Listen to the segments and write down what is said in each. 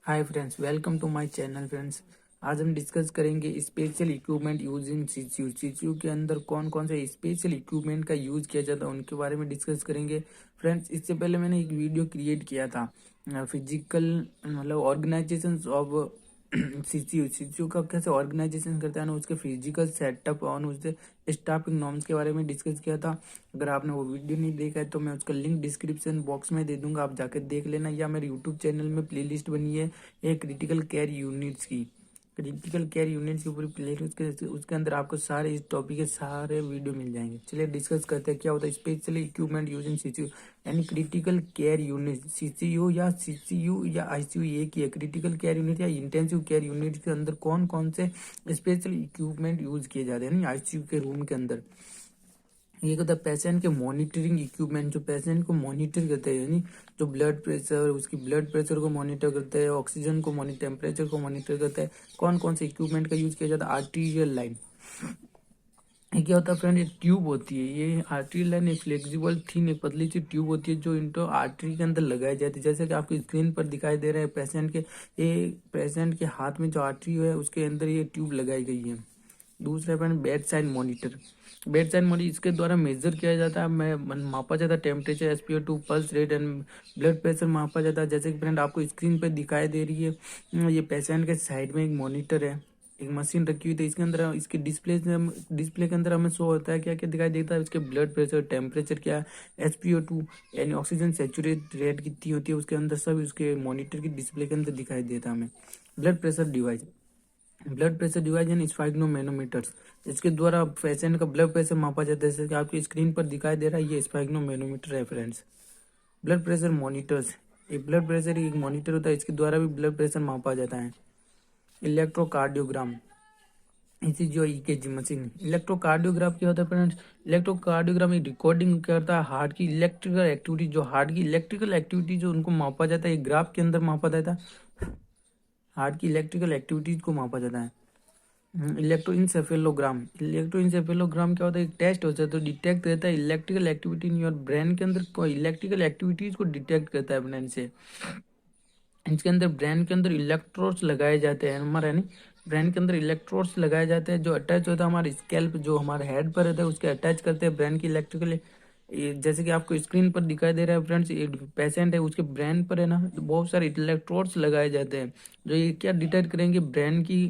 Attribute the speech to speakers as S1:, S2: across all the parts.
S1: Hi friends, welcome to my channel friends. आज हम discuss करेंगे special equipment use in CCU. CCU के अंदर कौन कौन से स्पेशल इक्विपमेंट का यूज किया जाता है उनके बारे में डिस्कस करेंगे फ्रेंड्स। इससे पहले मैंने एक वीडियो क्रिएट किया था फिजिकल मतलब ऑर्गेनाइजेशन ऑफ सीसीयू। सीसीयू का कैसे ऑर्गेनाइजेशन करता है ना, उसके फिजिकल सेटअप और उसके स्टाफिंग नॉर्म्स के बारे में डिस्कस किया था। अगर आपने वो वीडियो नहीं देखा है तो मैं उसका लिंक डिस्क्रिप्शन बॉक्स में दे दूंगा, आप जाकर देख लेना। या मेरे यूट्यूब चैनल में प्लेलिस्ट बनी है एक क्रिटिकल केयर यूनिट्स की। क्रिटिकल केयर यूनिट्स की पूरी प्लेलिस्ट उसके अंदर आपको सारे इस टॉपिक के सारे वीडियो मिल जाएंगे। चलिए डिस्कस करते हैं क्या होता है स्पेशली इक्विपमेंट यूजिंग सीसीयू यानी क्रिटिकल केयर यूनिट। सीसीयू या सीसीयू या आईसीयू एक ही है। क्रिटिकल केयर यूनिट या इंटेंसिव केयर यूनिट के अंदर कौन कौन से स्पेशल इक्विपमेंट यूज किए जाते हैं आईसीयू के रूम के अंदर। एक होता है पेशेंट के मॉनिटरिंग इक्विपमेंट, जो पेशेंट को मॉनिटर करते हैं, यानी जो ब्लड प्रेशर, उसकी ब्लड प्रेशर को मॉनिटर करते हैं, ऑक्सीजन को मॉनिटर, टेम्परेचर को मॉनिटर करते हैं। कौन कौन से इक्विपमेंट का यूज किया जाता है? Arterial line. ये क्या होता है फ्रेंड, ये ट्यूब होती है। ये आर्टरी लाइन एक फ्लेक्सिबल थिन एक पतली सी ट्यूब होती है जो इंटो आर्टरी के अंदर लगाई जाती है। जैसे कि आपकी स्क्रीन पर दिखाई दे रहा है पेशेंट के, ये पेशेंट के हाथ में जो आर्टरी है उसके अंदर ये ट्यूब लगाई गई है। दूसरा friend bed side monitor. Bed side monitor इसके द्वारा मेजर किया जाता है, मापा जाता है temperature, SpO2, pulse rate and blood pressure मापा जाता है। जैसे कि फ्रेंड आपको स्क्रीन पर दिखाई दे रही है, ये पेशेंट के साइड में एक मॉनिटर है, एक मशीन रखी हुई थी। इसके अंदर इसके डिस्प्ले के अंदर हमें शो होता है क्या क्या दिखाई देता है, उसके ब्लड प्रेशर, टेम्परेचर क्या है, SpO2 यानी ऑक्सीजन सेचुरेट रेट कितनी होती है उसके अंदर, सब उसके मॉनिटर की डिस्प्ले के अंदर दिखाई देता है हमें। Blood pressure device, blood pressure device यानी स्पाइग्नोमेनोमीटर्स, इसके द्वारा पेशेंट का ब्लड प्रेशर मापा जाता है। जैसे कि आपकी स्क्रीन पर दिखाई दे रहा है, ये स्पाइग्नोमेनोमीटर है फ्रेंड्स। ब्लड प्रेशर मॉनिटर्स, ये ब्लड प्रेशर एक मॉनिटर होता है, इसके द्वारा भी ब्लड प्रेशर मापा जाता है। इलेक्ट्रोकार्डियोग्राम, इसी जो EKG मशीन। इलेक्ट्रोकार्डियोग्राफ क्या होता है फ्रेंड्स? इलेक्ट्रोकार्डियोग्राम एक रिकॉर्डिंग करता है हार्ट की इलेक्ट्रिकल एक्टिविटी, जो हार्ट की इलेक्ट्रिकल एक्टिविटी जो उनको मापा जाता है, एक ग्राफ के अंदर मापा जाता है। हार्ट की इलेक्ट्रिकल एक्टिविटीज को मापा जाता है। इलेक्ट्रोइंसेफेलोग्राम, इलेक्ट्रोइंसेफेलोग्राम क्या होता है? एक टेस्ट होता है तो डिटेक्ट करता है electrical activity in your brain के अंदर, कोई इलेक्ट्रिकल एक्टिविटीज को डिटेक्ट करता है ब्रेन से। इसके अंदर ब्रेन के अंदर इलेक्ट्रोड्स लगाए जाते हैं हमारे, यानी ब्रेन के अंदर इलेक्ट्रोड्स लगाए जाते हैं जो अटैच होता है हमारे स्कैल्प, जो हमारे हेड पर रहता है उसके अटैच करते हैं ब्रेन की इलेक्ट्रिकल। जैसे कि आपको स्क्रीन पर दिखाई दे रहा है फ्रेंड्स, एक पेशेंट है उसके ब्रेन पर है ना, तो बहुत सारे इलेक्ट्रोड्स लगाए जाते हैं जो ये क्या डिटेक्ट करेंगे, ब्रेन की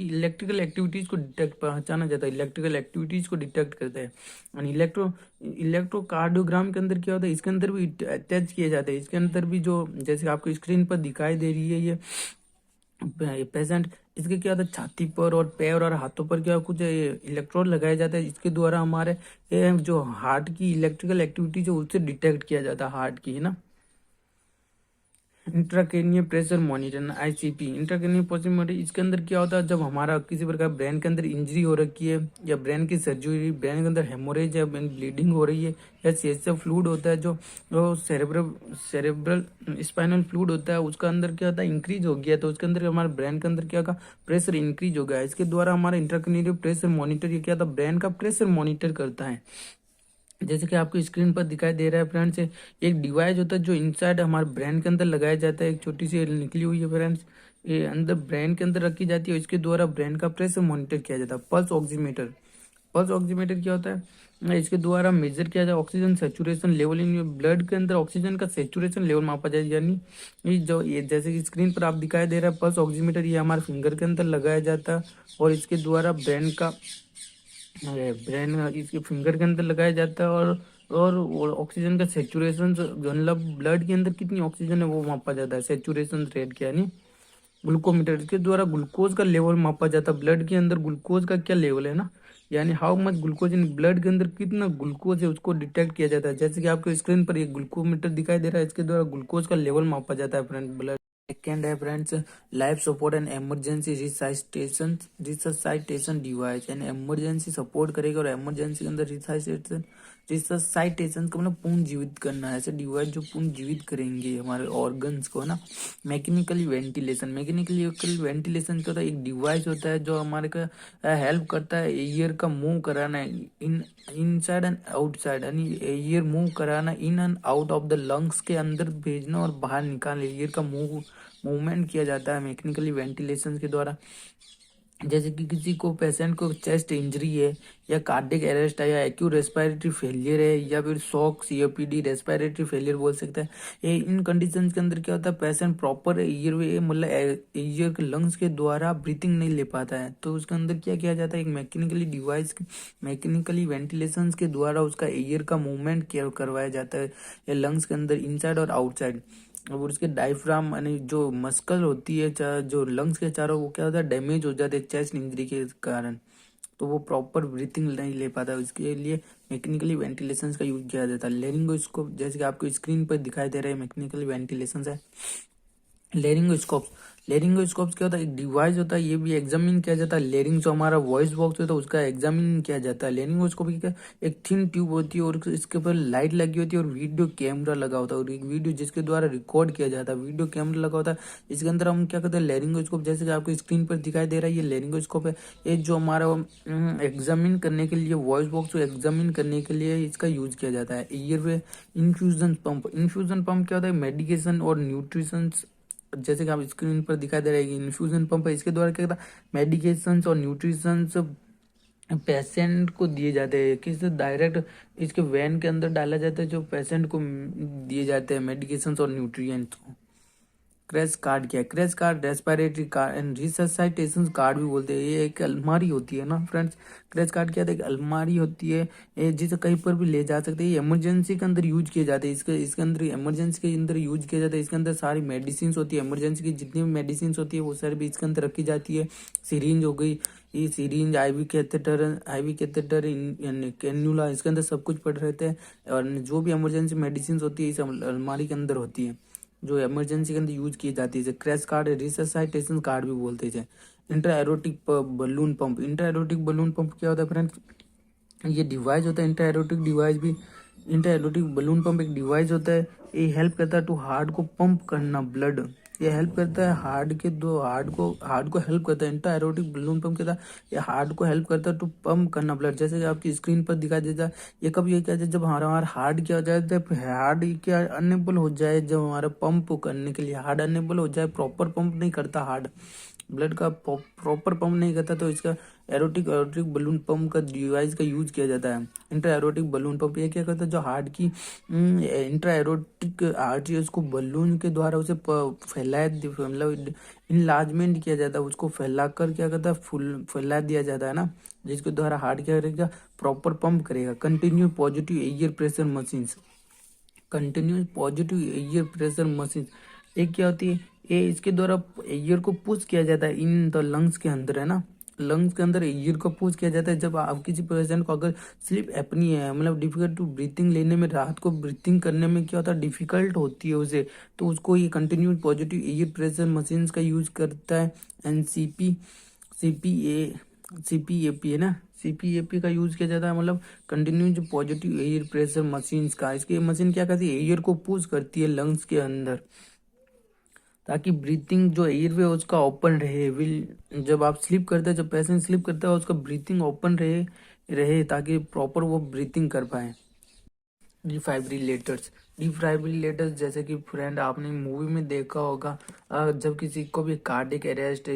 S1: इलेक्ट्रिकल एक्टिविटीज को डिटेक्ट पहचाना जाता है, इलेक्ट्रिकल एक्टिविटीज को डिटेक्ट करता है। और इलेक्ट्रोकार्डियोग्राम के अंदर क्या होता है, इसके अंदर भी अटैच किए जाते हैं। इसके अंदर भी जो जैसे आपको स्क्रीन पर दिखाई दे रही है ये पेशेंट, इसके क्या होता है छाती पर और पैर और हाथों पर क्या कुछ इलेक्ट्रोड लगाया जाता है, इसके द्वारा हमारे जो हार्ट की इलेक्ट्रिकल एक्टिविटी जो उससे डिटेक्ट किया जाता है हार्ट की, है ना। Intracranial pressure monitor, ICP, intracranial pressure monitor, इसके अंदर क्या होता है, जब हमारा किसी प्रकार ब्रेन के अंदर इंजरी हो रखी है या ब्रेन की सर्जरी, ब्रेन के अंदर हेमोरेज या ब्लीडिंग हो रही है, या CSF फ्लूइड होता है जो सेरेब्रल स्पाइनल फ्लूइड होता है, उसका अंदर क्या होता है इंक्रीज हो गया, तो उसके अंदर हमारे ब्रेन के अंदर क्या होगा, प्रेशर इंक्रीज हो गया। इसके द्वारा हमारा इंट्राक्रेनियल प्रेशर मॉनिटर ये क्या था, ब्रेन का प्रेशर मॉनिटर करता है। जैसे कि आपको स्क्रीन पर दिखाई दे रहा है फ्रेंड्स, एक डिवाइस होता है जो इनसाइड हमारे ब्रेन के अंदर लगाया जाता है, एक छोटी सी निकली हुई है फ्रेंड्स, ये अंदर ब्रेन के अंदर रखी जाती है, इसके द्वारा ब्रेन का प्रेशर मॉनिटर किया जाता है। पल्स ऑक्सीमीटर, पल्स ऑक्सीमीटर क्या होता है, इसके द्वारा मेजर किया जाए oxygen saturation level in blood के अंदर, ऑक्सीजन का सेचुरेशन लेवल मापा जाए। यानी ये जैसे कि स्क्रीन पर आप दिखाई दे रहा है पल्स ऑक्सीमीटर, ये हमारे फिंगर के अंदर लगाया जाता है और इसके द्वारा ब्रेन इसके फिंगर के अंदर लगाया जाता है और ऑक्सीजन का सेचुरेशन, मतलब ब्लड के अंदर कितनी ऑक्सीजन है वो मापा जाता है, सेचुरेशन रेट क्या, यानी ग्लूकोमीटर, इसके द्वारा ग्लूकोज का लेवल मापा जाता है, ब्लड के अंदर ग्लूकोज का क्या लेवल है ना, यानी how much glucose in blood के अंदर कितना ग्लूकोज है उसको डिटेक्ट किया जाता है। जैसे कि आपको स्क्रीन पर एक ग्लूकोमीटर दिखाई दे रहा है, इसके द्वारा ग्लूकोज का लेवल मापा जाता है फ्रेंड ब्लड। सेकेंड है friends life support and emergency resuscitation device, यानी इमरजेंसी सपोर्ट करेगा और इमरजेंसी के अंदर रिससाइटेशन का मतलब पूर्ण जीवित करना है, ऐसे डिवाइस जो पूर्ण जीवित करेंगे हमारे ऑर्गन्स को, है ना। मैकेनिकली वेंटिलेशन क्या होता है, एक डिवाइस होता है जो हमारे का हेल्प करता है एयर का मूव कराना, इन इनसाइड एंड आउटसाइड, यानी एयर मूव कराना in and out of the lungs के अंदर भेजना और बाहर निकालना, एयर का मूवमेंट किया जाता है मैकेनिकली वेंटिलेशन के द्वारा। जैसे कि किसी को पेशेंट को चेस्ट इंजरी है या कार्डियक अरेस्ट है या एक्यूट रेस्पिरेटरी फेलियर है या फिर शॉक सीओपीडी रेस्पिरेटरी फेलियर बोल सकते हैं, ये इन कंडीशन के अंदर क्या होता है, पेशेंट प्रॉपर एयर वे मतलब एयर के लंग्स के द्वारा ब्रीथिंग नहीं ले पाता है, तो उसके अंदर क्या किया जाता है, एक मैकेनिकली वेंटिलेशन के द्वारा उसका एयर का मूवमेंट करवाया जाता है लंग्स के अंदर इनसाइड और आउटसाइड। और उसके डायफ्राम यानी जो मस्कल होती है जो लंग्स के चारों, वो क्या होता है, डैमेज हो जाते हैं चेस्ट इंजरी के कारण, तो वो प्रॉपर ब्रीथिंग नहीं ले पाता, उसके लिए मैकेनिकली वेंटिलेशन का यूज किया जाता है। लेरिंगोस्कोप, जैसे कि आपको स्क्रीन पर दिखाई दे रहा है, मैकेनिकल वेंटिलेशन है। लेरिंगोस्कोप्स क्या होता है, एक डिवाइस होता है, ये भी एग्जामिन किया जाता है। लेरिंग जो हमारा वॉइस बॉक्स होता है उसका एग्जामिन किया जाता है। लेरिंगोस्कोप क्या, एक थिन ट्यूब होती है और इसके ऊपर लाइट लगी होती है और वीडियो कैमरा लगा होता है, और एक वीडियो जिसके द्वारा रिकॉर्ड किया जाता है, वीडियो कैमरा लगा होता है। इसके अंदर हम क्या करते हैं, लेरिंगोस्कोप, जैसे कि आपको स्क्रीन पर दिखाई दे रहा है, ये लेरिंगोस्कोप है। ये जो हमारा एग्जामिन करने के लिए, वॉइस बॉक्स को एग्जामिन करने के लिए इसका यूज किया जाता है। ईयरवे इन्फ्यूजन पंप क्या होता है, मेडिकेशन और न्यूट्रिशन, जैसे कि आप स्क्रीन पर दिखाई दे रहा है इन्फ्यूजन पंप है, इसके द्वारा क्या होता है, मेडिकेशंस और न्यूट्रिशंस पेशेंट को दिए जाते हैं, किस डायरेक्ट इसके वैन के अंदर डाला जाता है, जो पेशेंट को दिए जाते हैं मेडिकेशंस और न्यूट्रिएंट्स को। क्रैश कार्ड क्या है, crash card respiratory card and resuscitation card भी बोलते हैं, ये एक अलमारी होती है ना फ्रेंड्स। क्रैश कार्ड क्या है, एक अलमारी होती है, ये जिसे कहीं पर भी ले जा सकते हैं, ये इमरजेंसी के अंदर यूज किए जाते हैं, इसके अंदर इमरजेंसी के अंदर यूज किया जाता है। इसके अंदर सारी मेडिसिन होती है, इमरजेंसी की जितनी भी मेडिसिन होती है वो सारी भी इसके अंदर रखी जाती है। सिरिंज हो गई, ये सिरिंज, आईवी कैथेटर कैन्यूला, इसके अंदर सब कुछ पड़ रहते हैं, और जो भी इमरजेंसी मेडिसिन होती है इस अलमारी के अंदर होती है, जो इमरजेंसी के अंदर यूज की जाती है। क्रैश कार्ड, रिससाइटेशन कार्ड भी बोलते हैं। इंट्रा एरोटिक बलून पंप क्या होता है फ्रेंड्स, ये डिवाइस होता है इंट्रा एरोटिक बलून पंप एक डिवाइस होता है, ये हेल्प करता है टू हार्ट को पंप करना ब्लड, ये हेल्प करता है हार्ट को हेल्प करता है। इंट्रा एरोटिक बलून पंप क्या था, ये हार्ट को हेल्प करता है टू पंप करना ब्लड, जैसे कि आपकी स्क्रीन पर दिखाई देता है। ये कब ये क्या, जब हमारा हार्ट क्या हो जाए, जब हार्ट क्या अनेबल हो जाए, जब हमारा पंप करने के लिए हार्ट अनेबल हो जाए, प्रॉपर पंप नहीं करता हार्ट, ब्लड का प्रॉपर पंप नहीं करता, तो इसका एरोटिक बलून पंप का डिवाइस का यूज किया जाता है। इंट्रा एरोटिक बलून पंप ये क्या करता है, जो हार्ट की इंट्रा एरोटिक आर्टरीज को बलून के द्वारा उसे फैलाया, मतलब इनलार्जमेंट किया जाता है, उसको फैलाकर क्या करता है, फैला दिया जाता है ना, जिसके द्वारा हार्ट क्या करेगा, प्रॉपर पंप करेगा। Continue positive air pressure machine, एक क्या होती है, ये इसके द्वारा एयर को पुश किया जाता है इन द लंग्स के अंदर, है ना, लंग्स के अंदर एयर को पुश किया जाता है। जब आप किसी पेशेंट को अगर स्लीप एपनी है, मतलब डिफिकल्ट टू ब्रीथिंग लेने में, रात को ब्रीथिंग करने में क्या होता है, डिफिकल्ट होती है उसे, तो उसको ये continuous positive air pressure machine का यूज करता है। एंड सीपीएपी है ना, सीपीएपी का यूज किया जाता है, मतलब continuous positive air pressure machine का। इसकी मशीन क्या करती है, एयर को पुश करती है लंग्स के अंदर, ताकि ब्रीथिंग जो एयरवे उसका ओपन रहे। विल जब आप स्लीप करते हैं, जब पेशेंट स्लीप करता है, उसका ब्रीथिंग ओपन रहे ताकि प्रॉपर वो ब्रीथिंग कर पाए। डिफाइब्रिलेटर्स जैसे कि फ्रेंड आपने मूवी में देखा होगा, जब किसी को भी कार्डियक अरेस्ट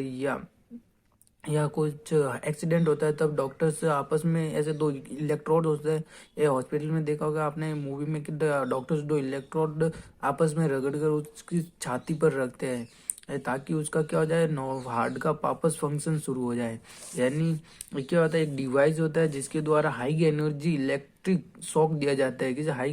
S1: या कुछ एक्सीडेंट होता है, तब डॉक्टर्स आपस में ऐसे दो इलेक्ट्रोड होते हैं, ये हॉस्पिटल में देखा होगा आपने मूवी में कि डॉक्टर्स दो इलेक्ट्रोड आपस में रगड़ कर उसकी छाती पर रखते हैं, ताकि उसका क्या हो जाए, हार्ट का वापस फंक्शन शुरू हो जाए। यानी क्या होता है, एक डिवाइस होता है जिसके द्वारा हाई एनर्जी इलेक्ट्रिक शॉक दिया जाता है, किसी हाई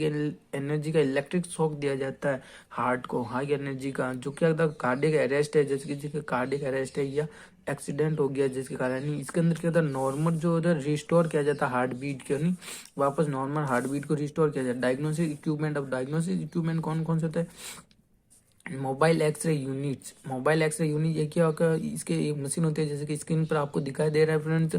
S1: एनर्जी का इलेक्ट्रिक शॉक दिया जाता है हार्ट को, हाई एनर्जी का, जो क्या होता है, कार्डियक अरेस्ट है, जैसे किसी का कार्डियक अरेस्ट है या एक्सीडेंट हो गया जिसके कारण ही, इसके अंदर क्या होता है, नॉर्मल जो होता है रिस्टोर किया जाता है हार्ट बीट के, नहीं वापस नॉर्मल हार्ट बीट को रिस्टोर किया जाता है। डायग्नोस्टिक इक्विपमेंट, अब डायग्नोस्टिक इक्विपमेंट कौन कौन से होता है, मोबाइल एक्सरे यूनिट, ये क्या होगा, इसके एक मशीन होती है, जैसे कि स्क्रीन पर आपको दिखाई दे रहा है फ्रेंड्स,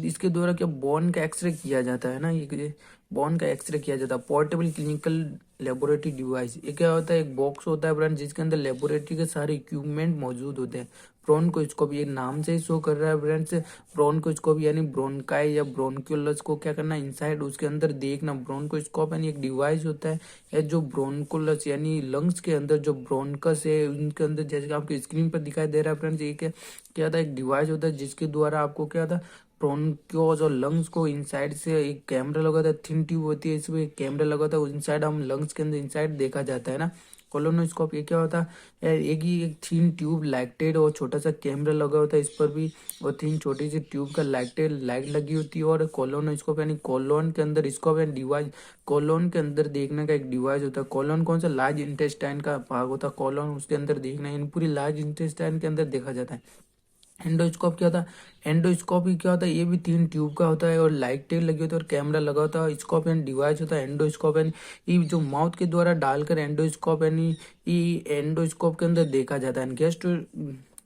S1: इसके द्वारा क्या बोन का एक्सरे किया जाता है ना, ये बोन का एक्सरे किया जाता है। पोर्टेबल क्लिनिकल लेबोरेटरी डिवाइस, ये क्या होता है, एक बॉक्स होता है फ्रेंड्स जिसके अंदर लेबोरेटरी के सारे इक्विपमेंट मौजूद होते हैं। ब्रोनकोस्कोप, ये नाम से ही शो कर रहा है फ्रेंड्स, ब्रोनकोस्कोप यानी ब्रोनकाई या ब्रोनक्यूलस को क्या करना, इनसाइड उसके अंदर देखना। ब्रोनकोस्कोप यानी एक डिवाइस होता है या जो ब्रोनकुलस यानी लंग्स के अंदर जो ब्रोनकस है उनके अंदर, जैसे कि आपकी स्क्रीन पर दिखाई दे रहा है फ्रेंड्स, ये क्या होता है, एक डिवाइस होता है जिसके द्वारा आपको क्या होता है, ब्रोनक्योस और लंग्स को इनसाइड से एक कैमरा लगा था, थिन ट्यूब होती है, इसमें एक कैमरा लगा था, इनसाइड हम लंग्स के अंदर इनसाइड देखा जाता है ना। कोलोनोस्कोप ये क्या होता है, एक ही एक थिन ट्यूब लाइटेड और छोटा सा कैमरा लगा होता है इस पर भी, और थिन छोटी सी ट्यूब का लाइटेड लाइट लगी होती है। और कोलोनोस्कोप यानी कोलोन के अंदर स्कोप एंड डिवाइस, कोलोन के अंदर देखने का एक डिवाइस होता है। कोलोन कौन सा, लार्ज इंटेस्टाइन का भाग होता है कोलोन, उसके अंदर देखना, इन पूरी लार्ज इंटेस्टाइन के अंदर देखा जाता है। एंडोस्कोप क्या होता है, एंडोस्कोप ही क्या होता है, ये भी 3 ट्यूब का होता है और लाइट टेल लगी होती है और कैमरा लगा होता है। स्कोप एंड डिवाइस होता है एंडोस्कोप, यानी ये जो माउथ के द्वारा डालकर एंडोस्कोप यानी ये एंडोस्कोप के अंदर देखा जाता है।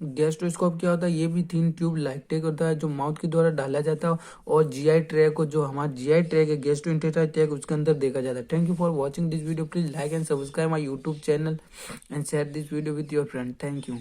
S1: गैस्ट्रोस्कोप क्या होता है, ये भी 3 ट्यूब लाइट टेक होता है जो माउथ के द्वारा डाला जाता है और जीआई ट्रैक को, जो हमारा जीआई ट्रैक है गैस्ट्रोइंटेस्टाइनल ट्रैक, उसके अंदर देखा जाता है। Thank you for watching this video, please like and subscribe my YouTube channel and share this video with your friend. Thank you.